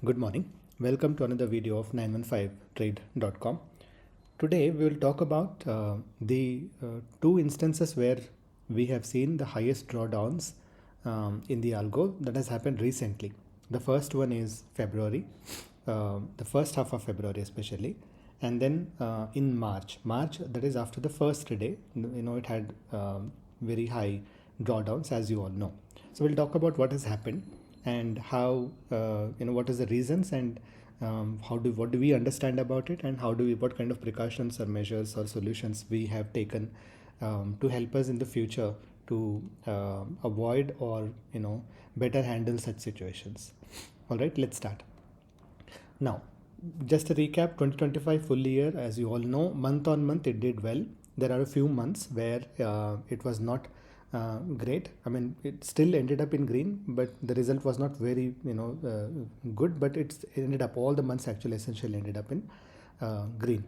Good morning. Welcome to another video of 915Trade.com. Today we will talk about the two instances where we have seen the highest drawdowns in the algo that has happened recently. The first one is February, the first half of February especially, and then in March, that is after the first day, it had very high drawdowns, as you all know. So we'll talk about what has happened and how what is the reasons, and what do we understand about it, and what kind of precautions or measures or solutions we have taken to help us in the future to avoid or better handle such situations. All right, let's start. Now, just a recap, 2025 full year, as you all know, month on month it did well. There are a few months where it was not great. I mean, it still ended up in green, but the result was not very good, but it ended up, all the months actually essentially ended up in green.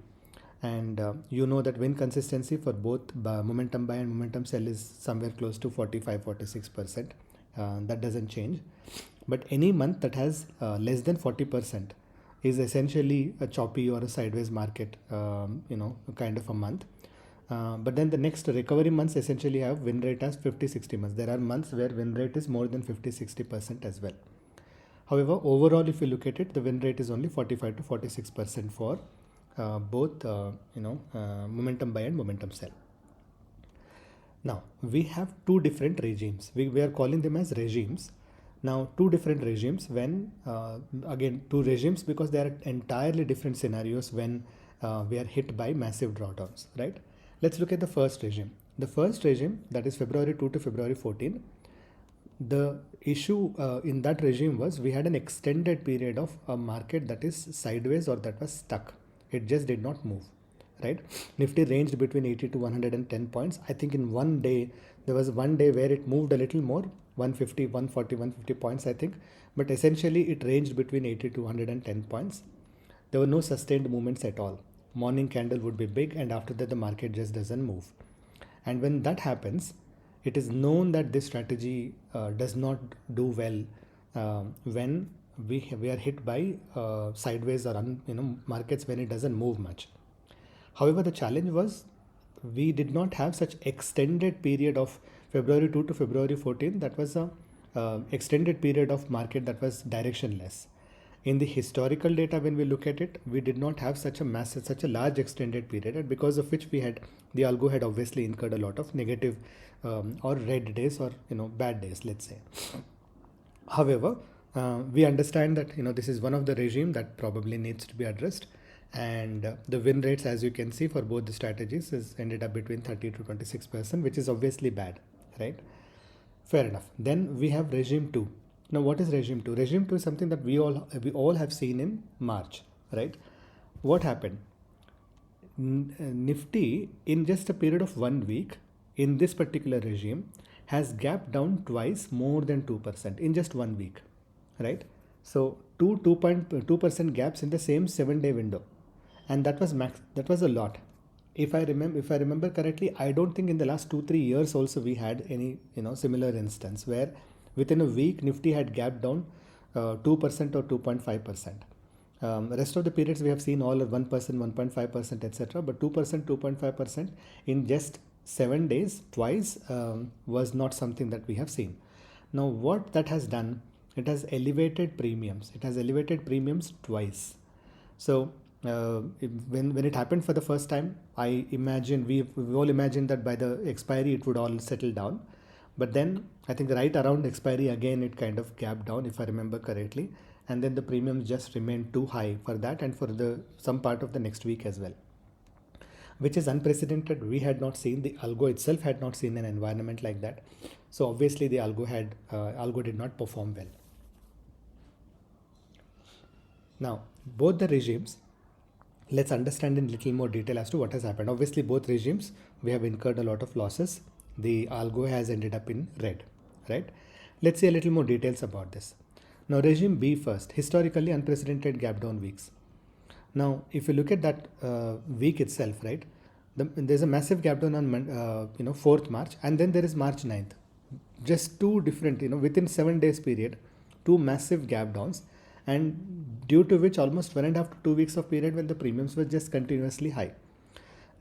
And that win consistency for both momentum buy and momentum sell is somewhere close to 45-46%. That doesn't change, but any month that has less than 40% is essentially a choppy or a sideways market, kind of a month. But then the next recovery months essentially have win rate as 50-60 months. There are months where win rate is more than 50-60% as well. However, overall, if you look at it, the win rate is only 45-46% for both momentum buy and momentum sell. Now we have two different regimes. We are calling them as regimes. Now, two different regimes when, again, two regimes because they are entirely different scenarios when we are hit by massive drawdowns, right? Let's look at the first regime. The first regime, that is February 2 to February 14, the issue in that regime was we had an extended period of a market that is sideways or that was stuck. It just did not move, right? Nifty ranged between 80 to 110 points. I think in one day, there was one day where it moved a little more, 150, 140, 150 points, I think. But essentially, it ranged between 80 to 110 points. There were no sustained movements at all. Morning candle would be big, and after that, the market just doesn't move. And when that happens, it is known that this strategy does not do well when we are hit by sideways or markets when it doesn't move much. However, the challenge was we did not have such extended period of February 2 to February 14. That was a extended period of market that was directionless. In the historical data, when we look at it, we did not have such a large extended period, and because of which the algo had obviously incurred a lot of negative or red days or bad days, let's say. However, we understand that this is one of the regime that probably needs to be addressed. And the win rates, as you can see, for both the strategies is ended up between 30 to 26%, which is obviously bad, right? Fair enough. Then we have regime 2. Now, what is regime 2? Regime 2 is something that we all have seen in March, right? What happened? Nifty, in just a period of 1 week, in this particular regime, has gapped down twice more than 2% in just 1 week, right? So 2.2% gaps in the same 7-day window. And that was a lot. If I remember correctly, I don't think in the last 2-3 years also we had any similar instance where within a week Nifty had gapped down 2% or 2.5%. Rest of the periods we have seen all 1%, 1.5%, etc. But 2%, 2.5% in just 7 days twice was not something that we have seen. Now, what that has done, it has elevated premiums. It has elevated premiums twice. So when it happened for the first time, I imagine we all imagined that by the expiry it would all settle down. But then I think right around expiry again it kind of gapped down, if I remember correctly, and then the premiums just remained too high for that and for some part of the next week as well, which is unprecedented. We had not seen, the algo itself had not seen an environment like that. So obviously the algo did not perform well. Now, both the regimes, let's understand in little more detail as to what has happened. Obviously, both regimes, we have incurred a lot of losses. The algo has ended up in red, right? Let's see a little more details about this. Now, regime B first, historically unprecedented gap down weeks. Now, if you look at that week itself, right, there's a massive gap down on 4th March, and then there is March 9th. Just two different, within 7 days period, two massive gap downs. and due to which almost 1.5 to 2 weeks of period when the premiums were just continuously high.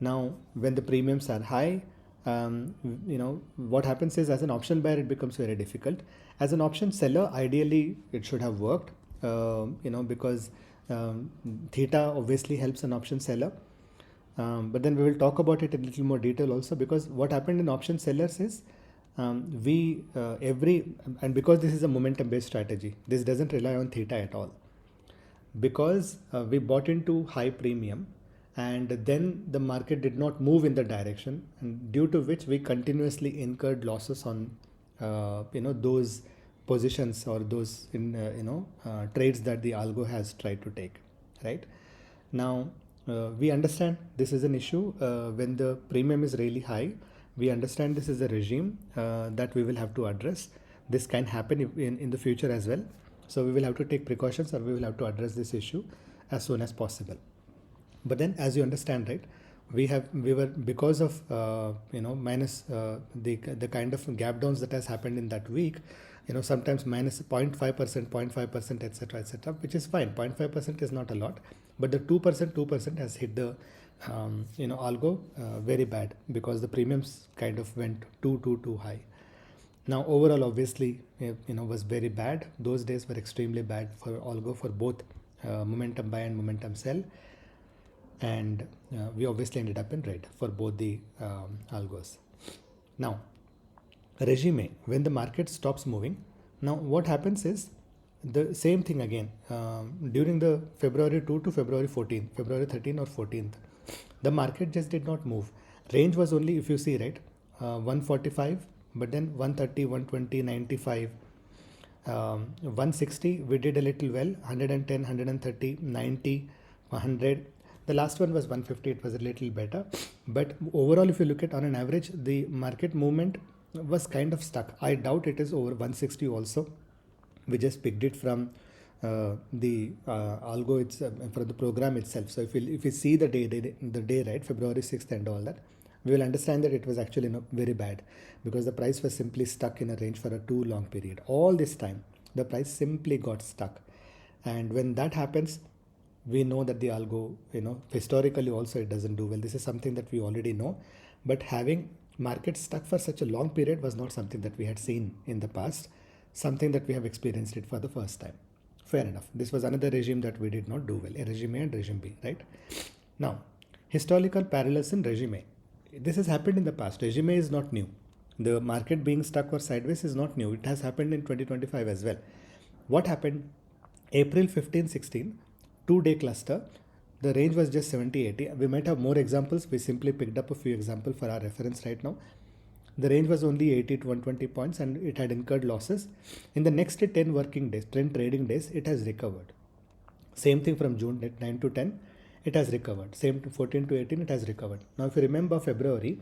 Now, when the premiums are high, what happens is, as an option buyer, it becomes very difficult. As an option seller, ideally, it should have worked, because theta obviously helps an option seller. But then we will talk about it in a little more detail also, because what happened in option sellers is, and because this is a momentum based strategy, this doesn't rely on theta at all, because we bought into high premium and then the market did not move in the direction, and due to which we continuously incurred losses on those positions or those trades that the algo has tried to take. Right now, we understand this is an issue when the premium is really high. We understand this is a regime that we will have to address. This can happen in the future as well. So we will have to take precautions, or we will have to address this issue as soon as possible. But then, as you understand, right, we were, because of minus the kind of gap downs that has happened in that week, sometimes minus 0.5%, 0.5%, etc., which is fine. 0.5% is not a lot, but the 2% has hit the algo very bad, because the premiums kind of went too high. Now, overall, obviously, was very bad. Those days were extremely bad for algo, for both momentum buy and momentum sell. And we obviously ended up in red for both the algos. Now, regime, when the market stops moving, now what happens is the same thing again. During the February 2 to February 14, February 13 or 14th, the market just did not move. Range was only, if you see, right, 145, but then 130, 120, 95, 160, we did a little well, 110, 130, 90, 100. The last one was 150, it was a little better. But overall, if you look at on an average, the market movement was kind of stuck. I doubt it is over 160 also. We just picked it from the algo, from the program itself. So if you see the day, right, February 6th and all that, we will understand that it was actually not very bad, because the price was simply stuck in a range for a too long period. All this time, the price simply got stuck. And when that happens, we know that the algo, historically also it doesn't do well. This is something that we already know, but having market stuck for such a long period was not something that we had seen in the past, something that we have experienced it for the first time. Fair enough. This was another regime that we did not do well, a regime A and regime B, right? Now, historical parallels in regime A. This has happened in the past. Regime A is not new. The market being stuck or sideways is not new. It has happened in 2025 as well. What happened? April 15, 16, 2-day cluster, the range was just 70, 80. We might have more examples. We simply picked up a few examples for our reference right now. The range was only 80 to 120 points and it had incurred losses. In the next 10 working days, 10 trading days, it has recovered. Same thing from June 9 to 10, it has recovered. Same to 14 to 18, it has recovered. Now, if you remember February,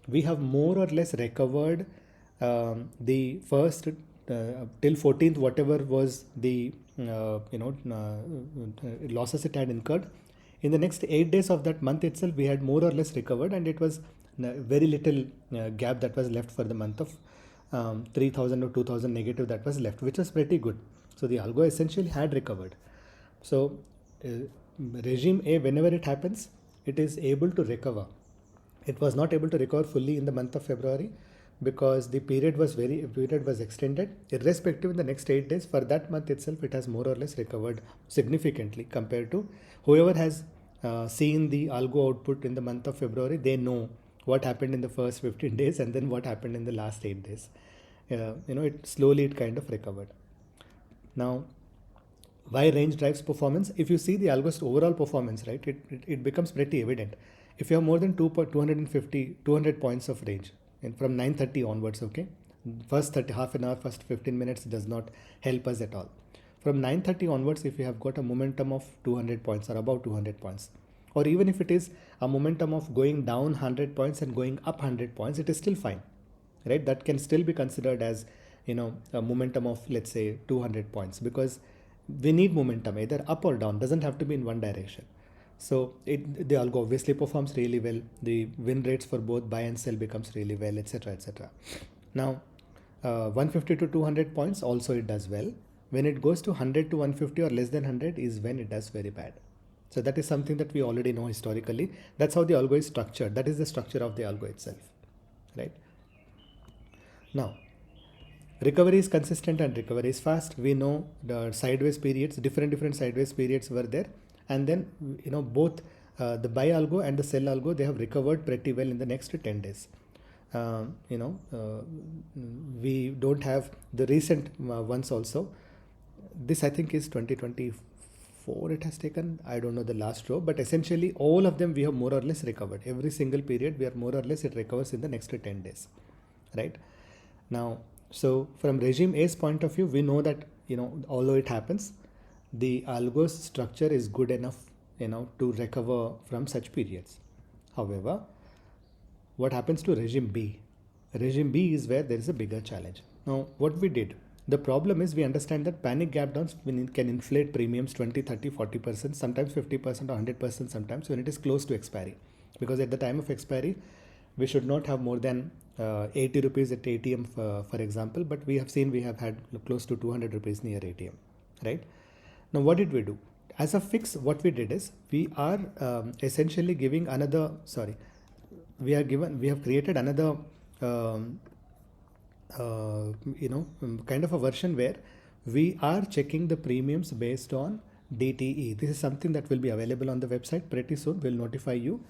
we have more or less recovered the first till 14th, whatever was the losses it had incurred. In the next 8 days of that month itself, we had more or less recovered, and it was very little gap that was left for the month of 3000 or 2000 negative that was left, which was pretty good. So the algo essentially had recovered. So regime A, whenever it happens, it is able to recover. It was not able to recover fully in the month of February because the period was extended. Irrespective, in the next 8 days for that month itself, it has more or less recovered significantly compared to whoever has seen the algo output in the month of February. They know what happened in the first 15 days and then what happened in the last 8 days. It kind of recovered. Now, why range drives performance? If you see the algo's overall performance, right, it becomes pretty evident. If you have more than 200 points of range, and from 9:30 onwards, okay, first half an hour, first 15 minutes does not help us at all. From 9:30 onwards, if you have got a momentum of 200 points or above 200 points, or even if it is a momentum of going down 100 points and going up 100 points, it is still fine, right? That can still be considered as, a momentum of, let's say, 200 points, because we need momentum either up or down, doesn't have to be in one direction. So the algo obviously performs really well. The win rates for both buy and sell becomes really well, etc., etc. Now, 150 to 200 points also it does well. When it goes to 100 to 150 or less than 100 is when it does very bad. So that is something that we already know historically. That's how the algo is structured. That is the structure of the algo itself, right? Now, recovery is consistent and recovery is fast. We know the sideways periods, different sideways periods were there, and then both the buy algo and the sell algo, they have recovered pretty well in the next 10 days. We don't have the recent ones also. This I think is 2024 it has taken. I don't know the last row, but essentially all of them we have more or less recovered. Every single period we are more or less it recovers in the next 10 days, right? Now, so from regime A's point of view, we know that although it happens, the algo's structure is good enough to recover from such periods. However, what happens to regime B? Regime B is where there is a bigger challenge. Now, what we did, the problem is we understand that panic gap downs can inflate premiums 20, 30, 40%, sometimes 50% or 100% sometimes when it is close to expiry. Because at the time of expiry, we should not have more than 80 rupees at ATM for example, but we have seen we have had close to 200 rupees near ATM, right? Now, what did we do? As a fix, what we did is we are essentially giving another, we have created another kind of a version where we are checking the premiums based on DTE. This is something that will be available on the website pretty soon. We'll notify you.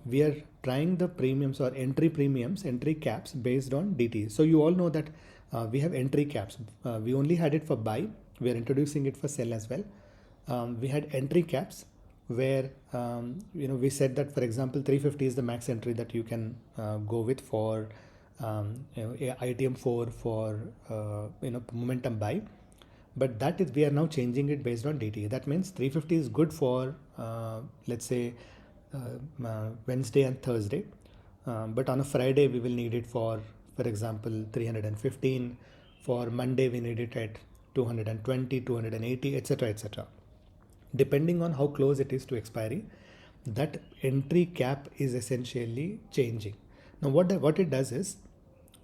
We are trying the premiums or entry caps based on DTE. So you all know that we have entry caps. We only had it for buy. We are introducing it for sell as well. We had entry caps where we said that, for example, 350 is the max entry that you can go with for ITM 4 for momentum buy. But that is, we are now changing it based on DTE. That means 350 is good for let's say Wednesday and Thursday, but on a Friday we will need it for example 315. For Monday we need it at 220, 280, etc., etc. Depending on how close it is to expiry, that entry cap is essentially changing. Now what it does is,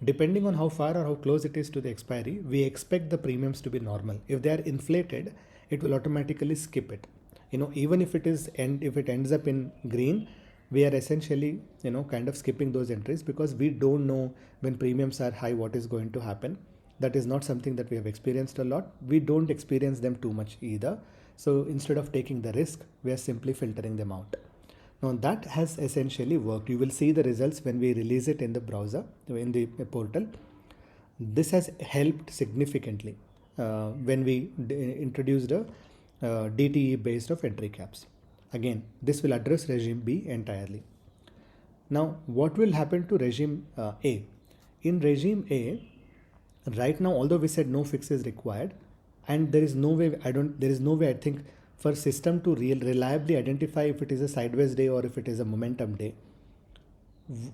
depending on how far or how close it is to the expiry, we expect the premiums to be normal. If they are inflated, it will automatically skip it. Even if it ends up in green, we are essentially kind of skipping those entries because we don't know when premiums are high what is going to happen. That is not something that we have experienced a lot. We don't experience them too much either. So instead of taking the risk, we are simply filtering them out. Now that has essentially worked. You will see the results when we release it in the browser, in the portal. This has helped significantly when we introduced a DTE based of entry caps. Again, this will address regime B entirely. Now, what will happen to regime A? In regime A, right now, although we said no fix is required, and there is no way I think for system to reliably identify if it is a sideways day or if it is a momentum day.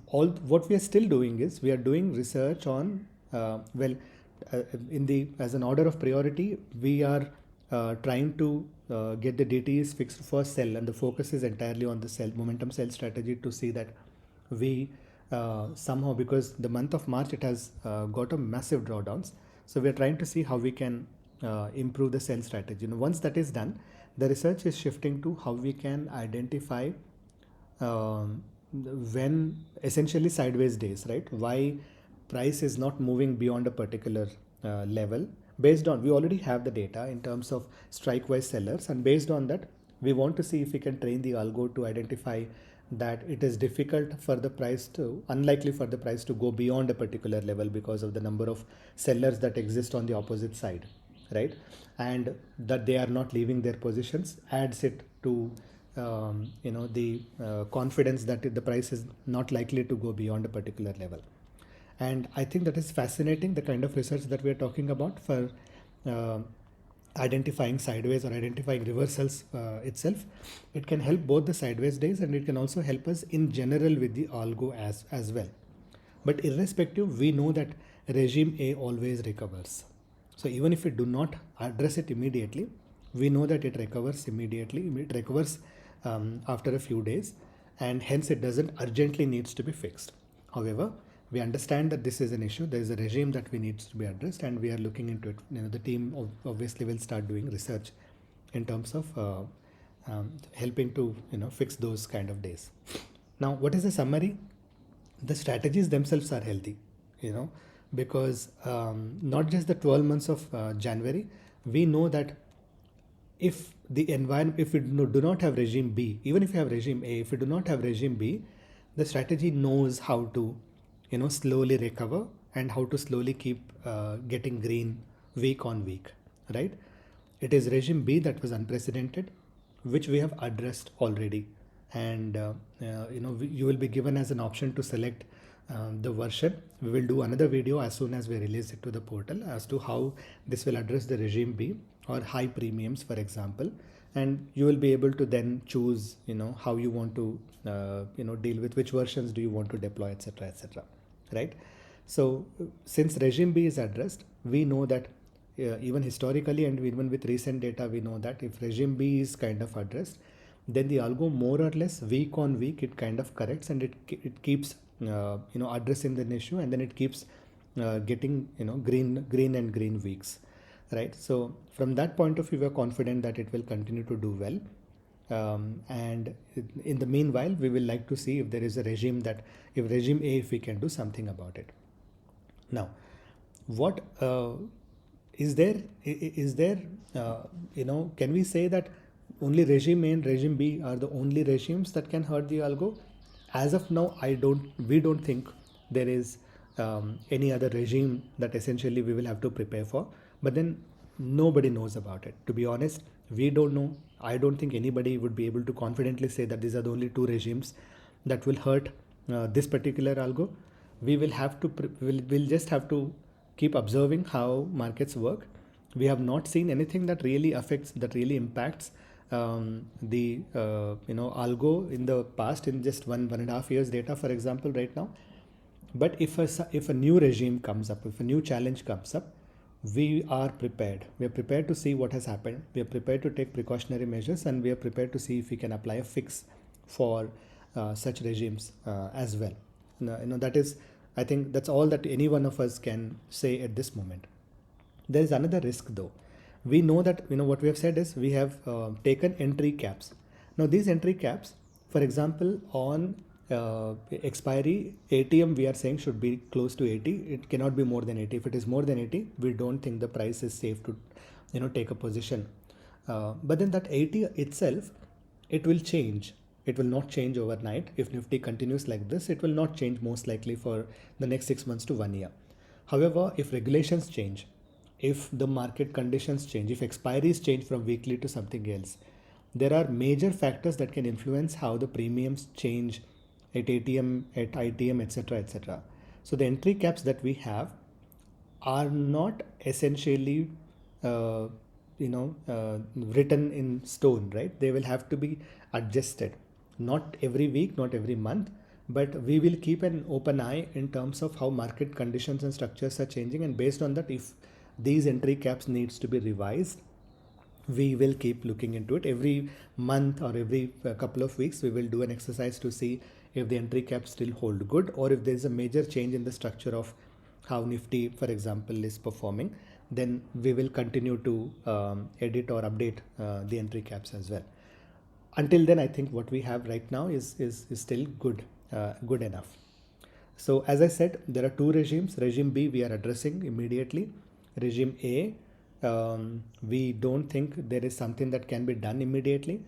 What we are still doing is we are doing research on as an order of priority, we are trying to get the DTEs fixed for sell, and the focus is entirely on the sell momentum sell strategy to see that we somehow, because the month of March it has got a massive drawdowns, so we are trying to see how we can improve the sell strategy. Once that is done, the research is shifting to how we can identify when essentially sideways days, right? Why price is not moving beyond a particular level. Based on, we already have the data in terms of strike-wise sellers, and based on that, we want to see if we can train the algo to identify that it is unlikely for the price to go beyond a particular level because of the number of sellers that exist on the opposite side, right? And that they are not leaving their positions adds it to the confidence that the price is not likely to go beyond a particular level. And I think that is fascinating, the kind of research that we are talking about for identifying sideways or identifying reversals itself. It can help both the sideways days, and it can also help us in general with the algo as well. But irrespective, we know that regime A always recovers. So even if we do not address it immediately, we know that it recovers immediately. It recovers after a few days, and hence it doesn't urgently needs to be fixed. However, We understand that this is an issue. There is a regime that we needs to be addressed, and we are looking into it. The team obviously will start doing research in terms of helping to fix those kind of days. Now, what is the summary? The strategies themselves are healthy, because not just the 12 months of January. We know that if the environment, if we do not have regime B, even if you have regime A, if we do not have regime B, the strategy knows how to slowly recover and how to slowly keep getting green week on week, right? It is regime B that was unprecedented, which we have addressed already, and you will be given as an option to select the version. We will do another video as soon as we release it to the portal as to how this will address the regime B or high premiums, for example, and you will be able to then choose how you want to deal with, which versions do you want to deploy, etc., etc., right? So since regime B is addressed, we know that even historically and even with recent data, we know that if regime B is kind of addressed, then the algo more or less week on week it kind of corrects, and it keeps addressing the issue, and then it keeps getting green and green weeks, right? So from that point of view, we are confident that it will continue to do well. And in the meanwhile, we will like to see if there is a regime if regime A, if we can do something about it. Now, what is there? Can we say that only regime A and regime B are the only regimes that can hurt the algo? As of now, we don't think there is any other regime that essentially we will have to prepare for. But then nobody knows about it. To be honest, we don't know. I don't think anybody would be able to confidently say that these are the only two regimes that will hurt this particular algo. We will have to, we'll just have to keep observing how markets work. We have not seen anything that really affects, that really impacts the algo in the past, in just 1.5 years data, for example, right now. But if a new regime comes up, if a new challenge comes up, we are prepared. We are prepared to see what has happened. We are prepared to take precautionary measures, and we are prepared to see if we can apply a fix for such regimes as well. That is, I think that's all that any one of us can say at this moment. There is another risk though. We know that what we have said is we have taken entry caps. Now these entry caps, for example, on expiry, ATM we are saying should be close to 80. It cannot be more than 80. If it is more than 80, we don't think the price is safe to take a position. But then that 80 itself, it will change. It will not change overnight. If Nifty continues like this, it will not change most likely for the next 6 months to 1 year. However, if regulations change, if the market conditions change, if expiries change from weekly to something else, there are major factors that can influence how the premiums change at ATM, at ITM, etc., etc. So the entry caps that we have are not essentially written in stone, right? They will have to be adjusted, not every week, not every month, but we will keep an open eye in terms of how market conditions and structures are changing, and based on that, if these entry caps needs to be revised, we will keep looking into it. Every month or every couple of weeks, we will do an exercise to see if the entry caps still hold good, or if there is a major change in the structure of how Nifty, for example, is performing, then we will continue to edit or update the entry caps as well. Until then, I think what we have right now is still good enough. So as I said, there are two regimes. Regime B we are addressing immediately. Regime A, we don't think there is something that can be done immediately.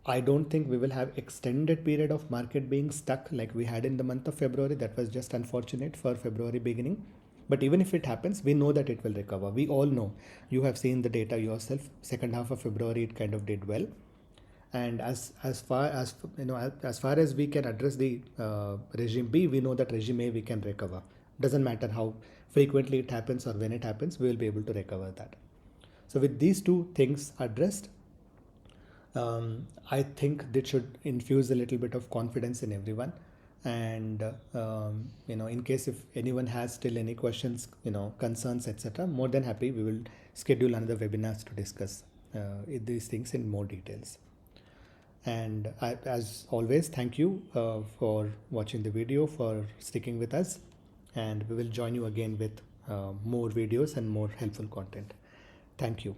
I don't think we will have extended period of market being stuck like we had in the month of February. That was just unfortunate for February beginning. But even if it happens, we know that it will recover. We all know. You have seen the data yourself. Second half of February, it kind of did well. And as far as we can address the regime B, we know that regime A we can recover. Doesn't matter how frequently it happens or when it happens, we will be able to recover that. So with these two things addressed, I think that should infuse a little bit of confidence in everyone. And in case if anyone has still any questions, concerns, etc., more than happy, we will schedule another webinars to discuss these things in more details. And as always, thank you for watching the video, for sticking with us, and we will join you again with more videos and more helpful content. Thank you.